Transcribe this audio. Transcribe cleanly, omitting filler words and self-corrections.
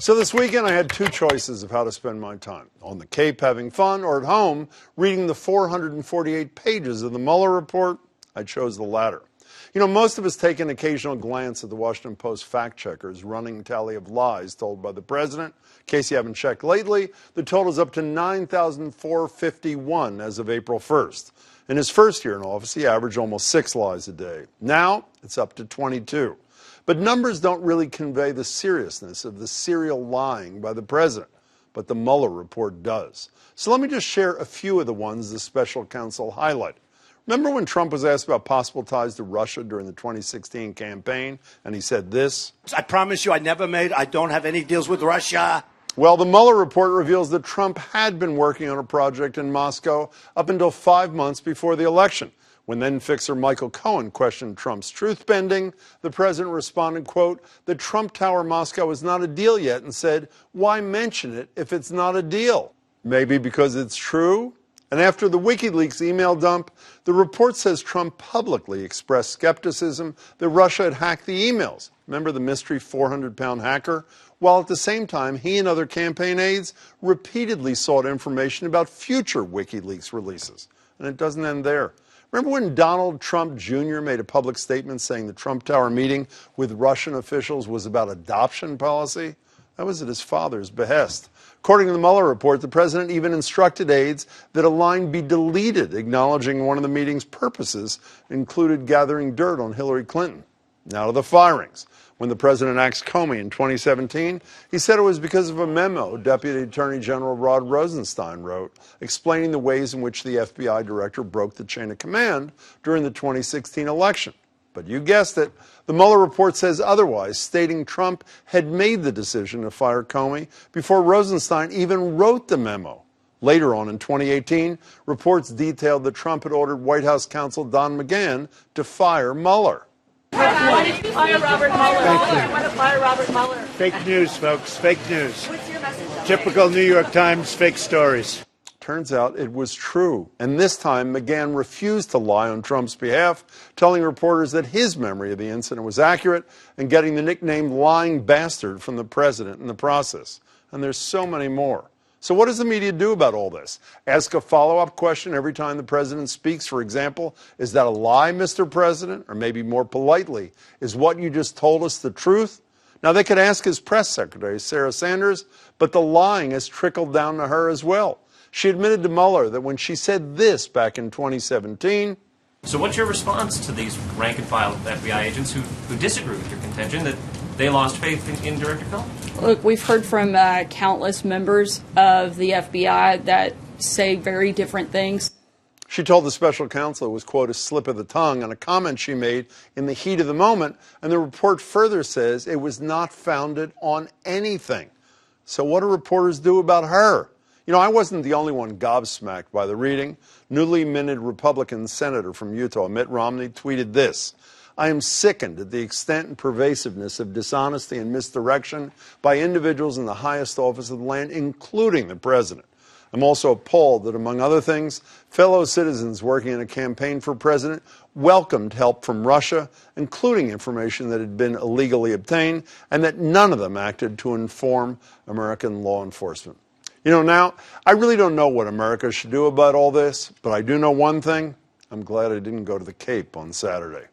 So this weekend I had two choices of how to spend my time. On the Cape having fun, or at home reading the 448 pages of the Mueller report. I chose the latter. You know, most of us take an occasional glance at the Washington Post fact-checker's running tally of lies told by the president. In case you haven't checked lately, the total is up to 9,451 as of April 1st. In his first year in office, he averaged almost 6 lies a day. Now, it's up to 22. But numbers don't really convey the seriousness of the serial lying by the president, but the Mueller report does. So let me just share a few of the ones the special counsel highlighted. Remember when Trump was asked about possible ties to Russia during the 2016 campaign, and he said this? I promise you I don't have any deals with Russia. Well, the Mueller report reveals that Trump had been working on a project in Moscow up until 5 months before the election. When then-fixer Michael Cohen questioned Trump's truth-bending, the president responded, quote, "The Trump Tower Moscow is not a deal yet," and said, "Why mention it if it's not a deal?" Maybe because it's true? And after the WikiLeaks email dump, the report says Trump publicly expressed skepticism that Russia had hacked the emails. Remember the mystery 400-pound hacker? While at the same time, he and other campaign aides repeatedly sought information about future WikiLeaks releases. And it doesn't end there. Remember when Donald Trump Jr. made a public statement saying the Trump Tower meeting with Russian officials was about adoption policy? That was at his father's behest. According to the Mueller report, the president even instructed aides that a line be deleted, acknowledging one of the meeting's purposes included gathering dirt on Hillary Clinton. Now to the firings. When the president axed Comey in 2017, he said it was because of a memo Deputy Attorney General Rod Rosenstein wrote, explaining the ways in which the FBI director broke the chain of command during the 2016 election. But you guessed it, the Mueller report says otherwise, stating Trump had made the decision to fire Comey before Rosenstein even wrote the memo. Later on in 2018, reports detailed that Trump had ordered White House counsel Don McGahn to fire Mueller. Why did you fire Robert Mueller? Why want to fire Robert Mueller? Fake news, folks. Fake news. What's your message? Typical New York Times fake stories. Turns out it was true. And this time, McGahn refused to lie on Trump's behalf, telling reporters that his memory of the incident was accurate and getting the nickname lying bastard from the president in the process. And there's so many more. So what does the media do about all this? Ask a follow-up question every time the president speaks, for example, is that a lie, Mr. President? Or maybe more politely, is what you just told us the truth? Now, they could ask his press secretary, Sarah Sanders, but the lying has trickled down to her as well. She admitted to Mueller that when she said this back in 2017... So what's your response to these rank-and-file FBI agents who disagree with your contention that they lost faith in Director Comey? Look, we've heard from countless members of the FBI that say very different things. She told the special counsel it was, quote, a slip of the tongue on a comment she made in the heat of the moment, and the report further says it was not founded on anything. So what do reporters do about her? You know, I wasn't the only one gobsmacked by the reading. Newly minted Republican senator from Utah, Mitt Romney, tweeted this: I am sickened at the extent and pervasiveness of dishonesty and misdirection by individuals in the highest office of the land, including the president. I'm also appalled that, among other things, fellow citizens working in a campaign for president welcomed help from Russia, including information that had been illegally obtained, and that none of them acted to inform American law enforcement. You know, now, I really don't know what America should do about all this, but I do know one thing. I'm glad I didn't go to the Cape on Saturday.